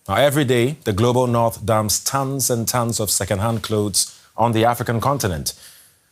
Now, every day, the global north dumps tons and tons of second-hand clothes on the African continent.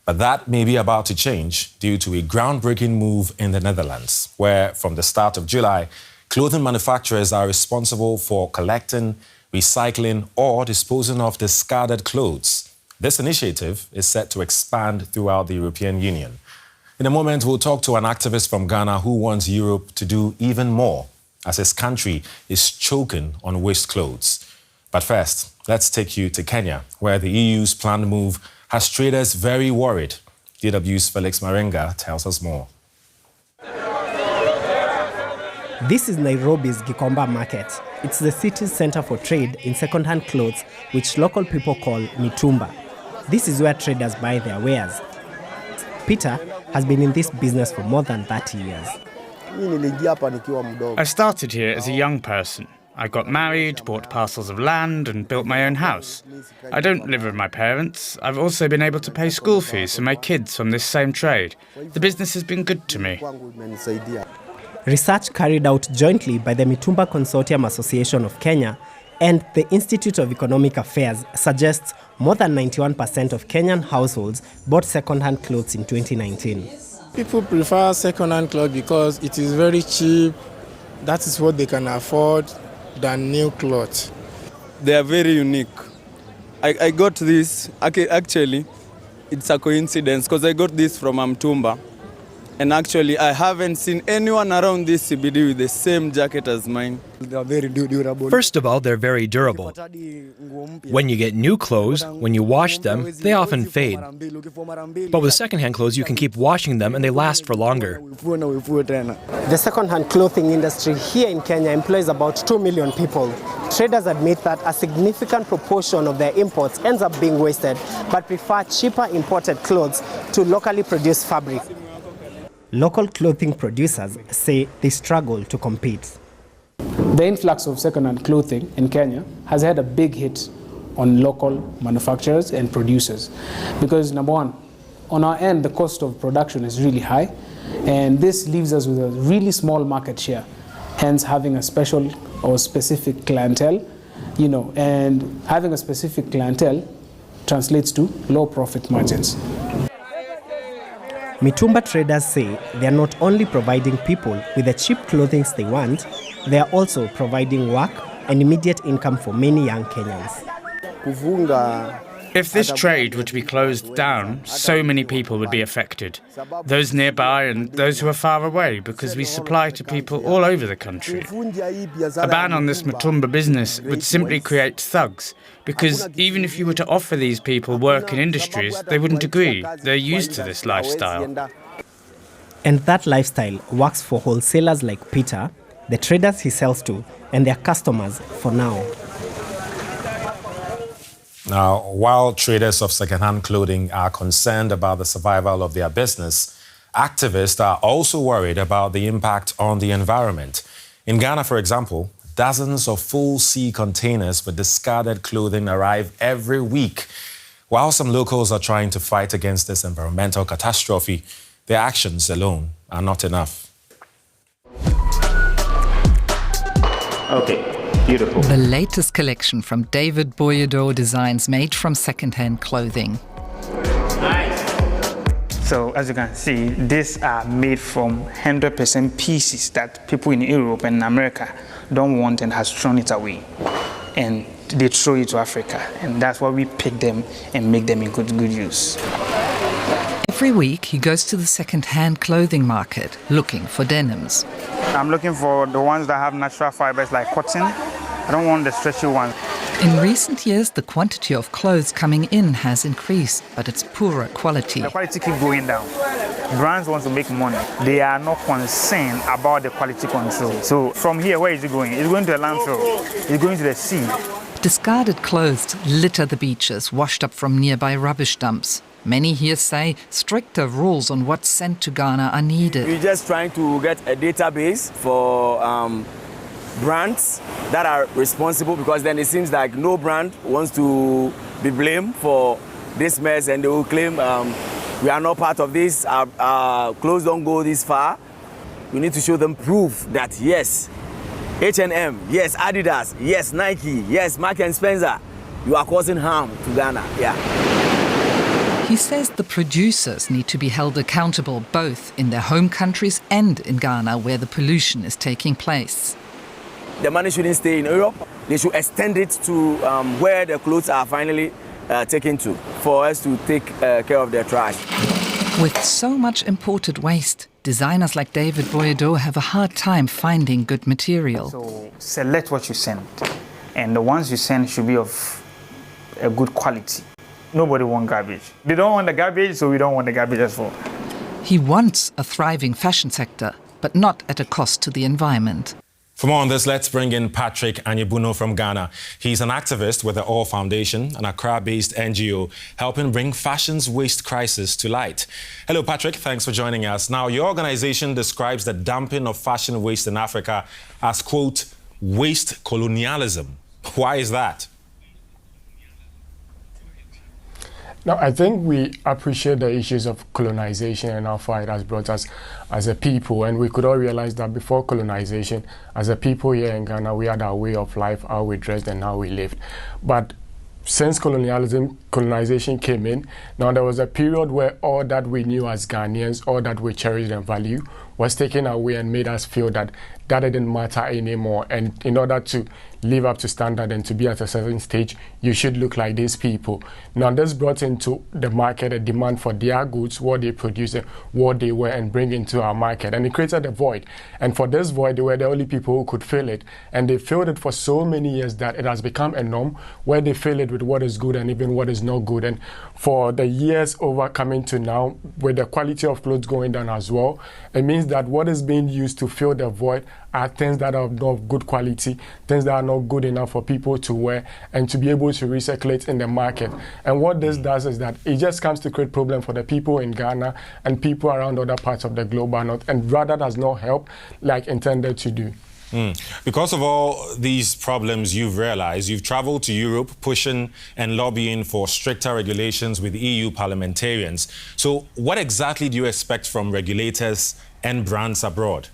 But that may be about to change due to a groundbreaking move in the Netherlands, where from the start of July, clothing manufacturers are responsible for collecting, recycling, or disposing of discarded clothes. This initiative is set to expand throughout the European Union. In a moment, we'll talk to an activist from Ghana who wants Europe to do even more, as his country is choking on waste clothes. But first, let's take you to Kenya, where the EU's planned move has traders very worried. DW's Felix Marenga tells us more. This is Nairobi's Gikomba Market. It's the city's center for trade in second-hand clothes, which local people call mitumba. This is where traders buy their wares. Peter has been in this business for more than 30 years. I started here as a young person. I got married, bought parcels of land and built my own house. I don't live with my parents. I've also been able to pay school fees for my kids from this same trade. The business has been good to me. Research carried out jointly by the Mitumba Consortium Association of Kenya and the Institute of Economic Affairs suggests more than 91% of Kenyan households bought second-hand clothes in 2019. People prefer second-hand clothes because it is very cheap. That is what they can afford than new clothes. They are very unique. I got this, actually, it's a coincidence because I got this from Mtumba. And actually, I haven't seen anyone around this CBD with the same jacket as mine. They are very durable. First of all, they're very durable. When you get new clothes, when you wash them, they often fade. But with second-hand clothes, you can keep washing them and they last for longer. The second-hand clothing industry here in Kenya employs about 2 million people. Traders admit that a significant proportion of their imports ends up being wasted, but prefer cheaper imported clothes to locally produced fabric. Local clothing producers say they struggle to compete. The influx of second-hand clothing in Kenya has had a big hit on local manufacturers and producers because, number one, on our end, the cost of production is really high, and this leaves us with a really small market share, hence having a special or specific clientele, and having a specific clientele translates to low profit margins. Mitumba traders say they are not only providing people with the cheap clothing they want, they are also providing work and immediate income for many young Kenyans. If this trade were to be closed down, so many people would be affected. Those nearby and those who are far away, because we supply to people all over the country. A ban on this Mitumba business would simply create thugs, because even if you were to offer these people work in industries, they wouldn't agree. They're used to this lifestyle. And that lifestyle works for wholesalers like Peter, the traders he sells to, and their customers for now. Now, while traders of second-hand clothing are concerned about the survival of their business, activists are also worried about the impact on the environment. In Ghana, for example, dozens of full sea containers with discarded clothing arrive every week. While some locals are trying to fight against this environmental catastrophe, their actions alone are not enough. Okay. Beautiful. The latest collection from David Boyedo designs made from second-hand clothing. Nice. So as you can see, these are made from 100% pieces that people in Europe and America don't want and has thrown it away. And they throw it to Africa. And that's why we pick them and make them in good use. Every week he goes to the second-hand clothing market looking for denims. I'm looking for the ones that have natural fibers like cotton. I don't want the stretchy ones. In recent years, the quantity of clothes coming in has increased, but it's poorer quality. The quality keeps going down. Brands want to make money. They are not concerned about the quality control. So from here, where is it going? It's going to a landfill. It's going to the sea. Discarded clothes litter the beaches, washed up from nearby rubbish dumps. Many here say stricter rules on what's sent to Ghana are needed. We're just trying to get a database for brands that are responsible, because then it seems like no brand wants to be blamed for this mess, and they will claim we are not part of this, our clothes don't go this far. We need to show them proof that yes, H&M, yes, Adidas, yes, Nike, yes, Mark & Spencer. You are causing harm to Ghana, yeah. He says the producers need to be held accountable both in their home countries and in Ghana, where the pollution is taking place. The money shouldn't stay in Europe. They should extend it to where the clothes are finally taken to, for us to take care of their trash. With so much imported waste, designers like David Boyedo have a hard time finding good material. So select what you send, and the ones you send should be of a good quality. Nobody wants garbage. They don't want the garbage, so we don't want the garbage as well. He wants a thriving fashion sector, but not at a cost to the environment. For more on this, let's bring in Patrick Anyebuno from Ghana. He's an activist with the All Foundation, an Accra-based NGO, helping bring fashion's waste crisis to light. Hello, Patrick. Thanks for joining us. Now, your organization describes the dumping of fashion waste in Africa as, quote, waste colonialism. Why is that? Now, I think we appreciate the issues of colonization and how far it has brought us as a people. And we could all realize that before colonization, as a people here in Ghana, we had our way of life, how we dressed and how we lived. But since colonization came in, now there was a period where all that we knew as Ghanaians, all that we cherished and value, was taken away and made us feel that that didn't matter anymore. And in order to live up to standard and to be at a certain stage, you should look like these people. Now this brought into the market a demand for their goods, what they produce, what they wear, and bring into our market. And it created a void. And for this void, they were the only people who could fill it. And they filled it for so many years that it has become a norm where they fill it with what is good and even what is not good. And for the years over coming to now, with the quality of clothes going down as well, it means that what is being used to fill the void are things that are not of good quality, things that are not good enough for people to wear and to be able to recirculate in the market. And what this does is that it just comes to create problem for the people in Ghana and people around other parts of the global north, and rather does not help like intended to do. Because of all these problems you've realized, you've traveled to Europe pushing and lobbying for stricter regulations with EU parliamentarians. So what exactly do you expect from regulators and brands abroad?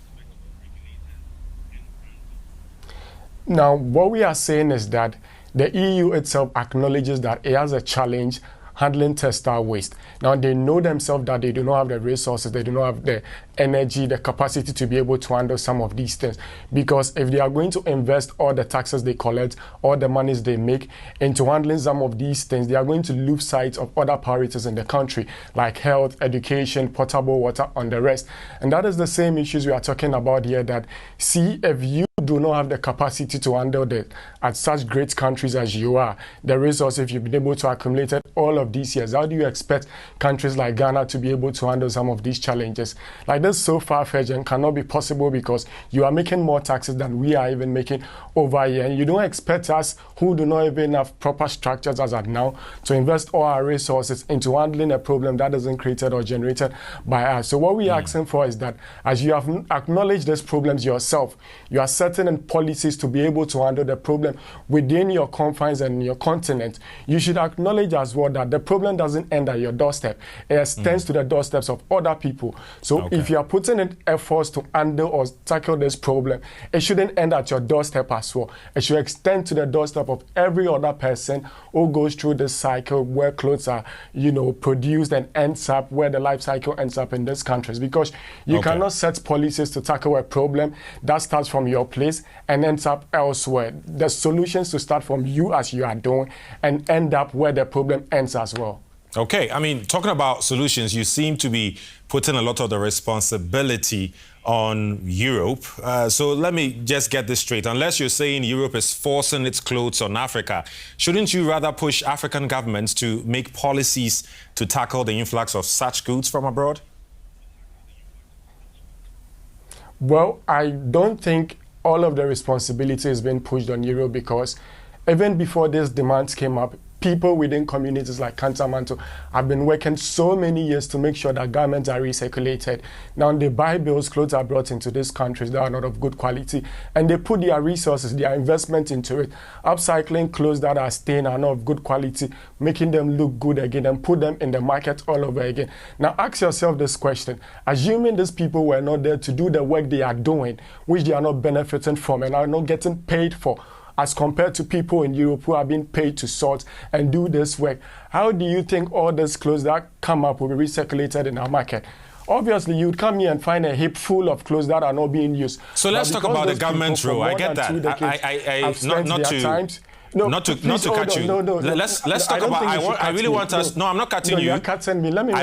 Now, what we are saying is that the EU itself acknowledges that it has a challenge handling textile waste. Now, they know themselves that they do not have the resources, they do not have the energy, the capacity to be able to handle some of these things. Because if they are going to invest all the taxes they collect, all the monies they make into handling some of these things, they are going to lose sight of other priorities in the country, like health, education, potable water, and the rest. And that is the same issues we are talking about here, that see, if you do not have the capacity to handle that at such great countries as you are, the resources, if you've been able to accumulate it all of these years, how do you expect countries like Ghana to be able to handle some of these challenges? Like this, so far-fetched and cannot be possible because you are making more taxes than we are even making over here. And you don't expect us, who do not even have proper structures as at now, to invest all our resources into handling a problem that isn't created or generated by us. So what we are asking for is that, as you have acknowledged these problems yourself, you are setting in policies to be able to handle the problem within your confines and your continent. You should acknowledge as well that the problem doesn't end at your doorstep. It extends to the doorsteps of other people. So if you are putting in efforts to handle or tackle this problem, it shouldn't end at your doorstep as well. It should extend to the doorstep of every other person who goes through this cycle where clothes are, produced and ends up where the life cycle ends up in these countries. Because you cannot set policies to tackle a problem that starts from your place and ends up elsewhere. The solutions to start from you as you are doing and end up where the problem ends as well. Okay, I mean, talking about solutions, you seem to be putting a lot of the responsibility on Europe. So let me just get this straight. Unless you're saying Europe is forcing its clothes on Africa, shouldn't you rather push African governments to make policies to tackle the influx of such goods from abroad? Well, I don't think all of the responsibility is being pushed on Europe, because even before these demands came up, people within communities like Kantamanto have been working so many years to make sure that garments are recirculated. Now they buy bills, clothes are brought into these countries that are not of good quality, and they put their resources, their investment into it, upcycling clothes that are stained and not of good quality, making them look good again, and put them in the market all over again. Now ask yourself this question: assuming these people were not there to do the work they are doing, which they are not benefiting from and are not getting paid for, as compared to people in Europe who are being paid to sort and do this work, how do you think all these clothes that come up will be recirculated in our market? Obviously, you'd come here and find a heap full of clothes that are not being used. So let's talk about the government role. I get that. Not to cut you. No. Let's talk about. I really want us. No, I'm not cutting you. You're cutting me. Let me.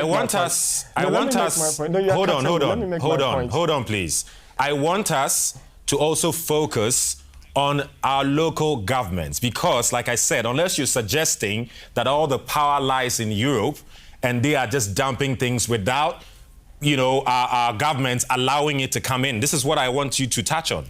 Hold on, please. I want us to also focus on our local governments, because, like I said, unless you're suggesting that all the power lies in Europe and they are just dumping things without, our governments allowing it to come in. This is what I want you to touch on.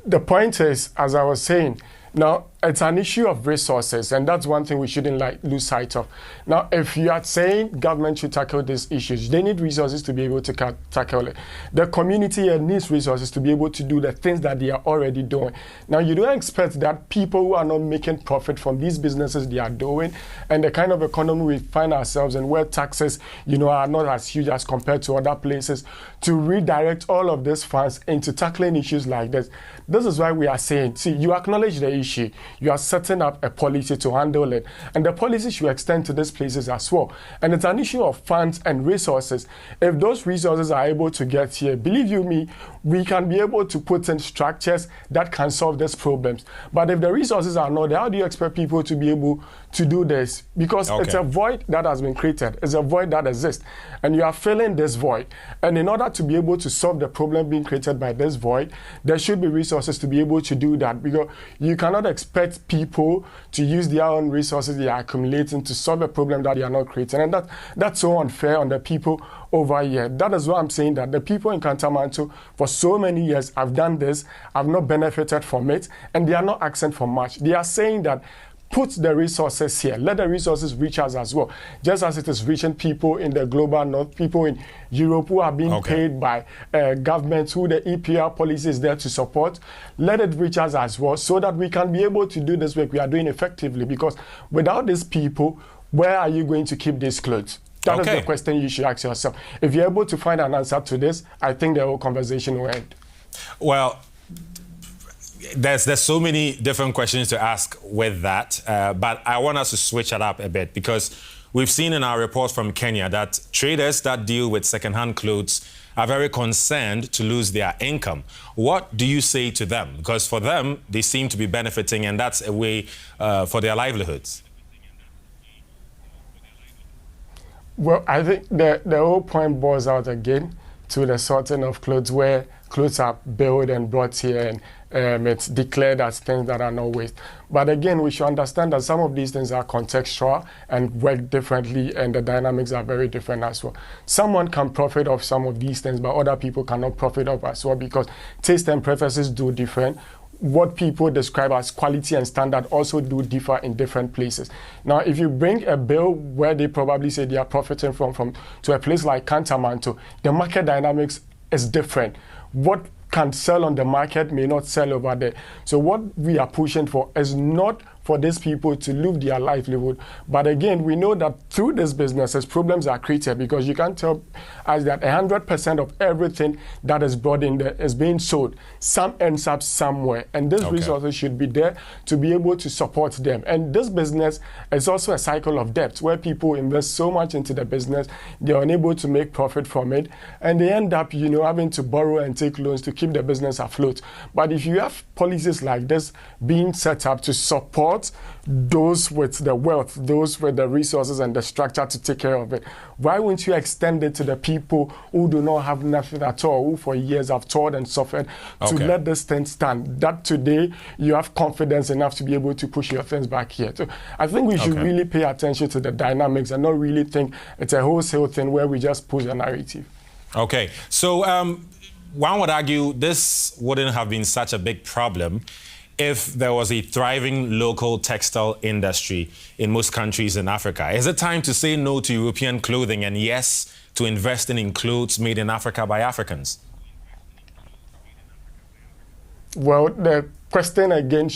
The point is, as I was saying, now it's an issue of resources, and that's one thing we shouldn't lose sight of. Now, if you are saying government should tackle these issues, they need resources to be able to tackle it. The community here needs resources to be able to do the things that they are already doing. Now, you don't expect that people who are not making profit from these businesses they are doing, and the kind of economy we find ourselves in, where taxes, are not as huge as compared to other places, to redirect all of these funds into tackling issues like this. This is why we are saying, see, you acknowledge the issue, you are setting up a policy to handle it, and the policy should extend to these places as well. And it's an issue of funds and resources. If those resources are able to get here, believe you me, we can be able to put in structures that can solve these problems. But if the resources are not there, how do you expect people to be able to do this? Because it's a void that has been created. It's a void that exists. And you are filling this void. And in order to be able to solve the problem being created by this void, there should be resources to be able to do that. Because you cannot expect people to use their own resources they are accumulating to solve a problem that they are not creating. And that's so unfair on the people over here. That is why I'm saying that the people in Kantamanto for so many years have done this, have not benefited from it, and they are not asking for much. They are saying that put the resources here, let the resources reach us as well, just as it is reaching people in the global north, people in Europe who are being paid by governments, who the EPR policy is there to support. Let it reach us as well, so that we can be able to do this work we are doing effectively, because without these people, where are you going to keep these clothes? That is the question you should ask yourself. If you're able to find an answer to this, I think the whole conversation will end. Well, there's so many different questions to ask with that, but I want us to switch it up a bit, because we've seen in our reports from Kenya that traders that deal with second-hand clothes are very concerned to lose their income. What do you say to them? Because for them, they seem to be benefiting, and that's a way for their livelihoods. Well, I think the whole point boils out again to the sorting of clothes, where clothes are built and brought here, and it's declared as things that are no waste. But again, we should understand that some of these things are contextual and work differently, and the dynamics are very different as well. Someone can profit off some of these things, but other people cannot profit off as well, because taste and preferences do different. What people describe as quality and standard also do differ in different places. Now, if you bring a bill where they probably say they are profiting from to a place like Kantamanto, the market dynamics is different. What can sell on the market may not sell over there. So what we are pushing for is not for these people to lose their livelihood. But again, we know that through these businesses, problems are created, because you can't tell us that 100% of everything that is brought in there is being sold. Some ends up somewhere, and these resources should be there to be able to support them. And this business is also a cycle of debt, where people invest so much into the business, they're unable to make profit from it, and they end up, having to borrow and take loans to keep the business afloat. But if you have policies like this being set up to support those with the wealth, those with the resources and the structure to take care of it, why wouldn't you extend it to the people who do not have nothing at all, who for years have toiled and suffered to let this thing stand? That today you have confidence enough to be able to push your things back here. So I think we should really pay attention to the dynamics and not really think it's a wholesale thing where we just push a narrative. Okay, so one would argue this wouldn't have been such a big problem if there was a thriving local textile industry in most countries in Africa. Is it time to say no to European clothing and yes to investing in clothes made in Africa by Africans? Well, the question again,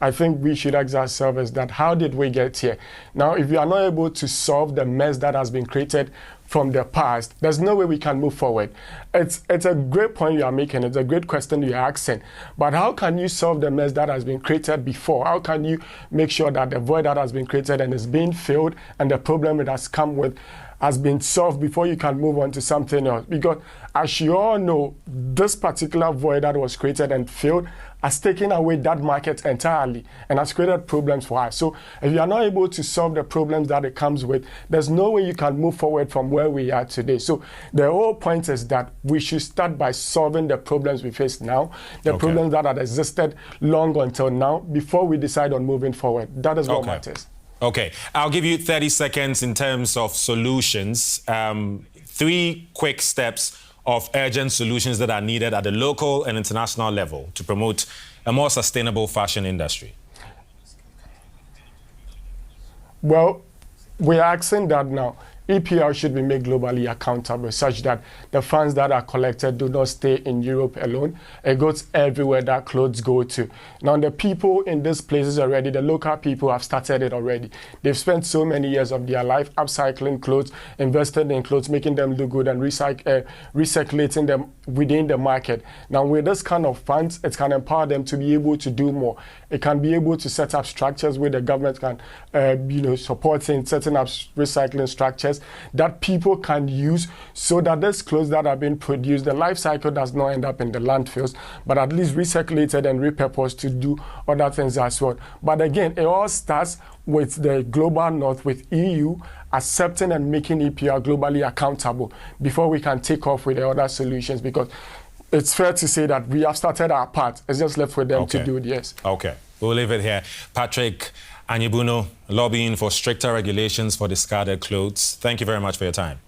I think we should ask ourselves is that how did we get here? Now, if we are not able to solve the mess that has been created from the past, there's no way we can move forward. It's a great point you are making. It's a great question you're asking. But how can you solve the mess that has been created before? How can you make sure that the void that has been created and is being filled and the problem it has come with has been solved before you can move on to something else? Because as you all know, this particular void that was created and filled has taken away that market entirely and has created problems for us. So if you are not able to solve the problems that it comes with, there's no way you can move forward from where we are today. So the whole point is that we should start by solving the problems we face now, the problems that had existed long until now, before we decide on moving forward. That is what matters. Okay, I'll give you 30 seconds in terms of solutions. 3 quick steps of urgent solutions that are needed at the local and international level to promote a more sustainable fashion industry. Well, we're asking that now. EPR should be made globally accountable such that the funds that are collected do not stay in Europe alone. It goes everywhere that clothes go to. Now, the people in these places already, the local people have started it already. They've spent so many years of their life upcycling clothes, investing in clothes, making them look good and recirculating them within the market. Now, with this kind of funds, it can empower them to be able to do more. It can be able to set up structures where the government can, support in setting up recycling structures that people can use so that these clothes that are being produced, the life cycle does not end up in the landfills, but at least recirculated and repurposed to do other things as well. But again, it all starts with the global north, with EU accepting and making EPR globally accountable before we can take off with the other solutions, because it's fair to say that we have started our part. It's just left for them to do it, yes. Okay, we'll leave it here. Patrick Anyibuno, lobbying for stricter regulations for discarded clothes. Thank you very much for your time.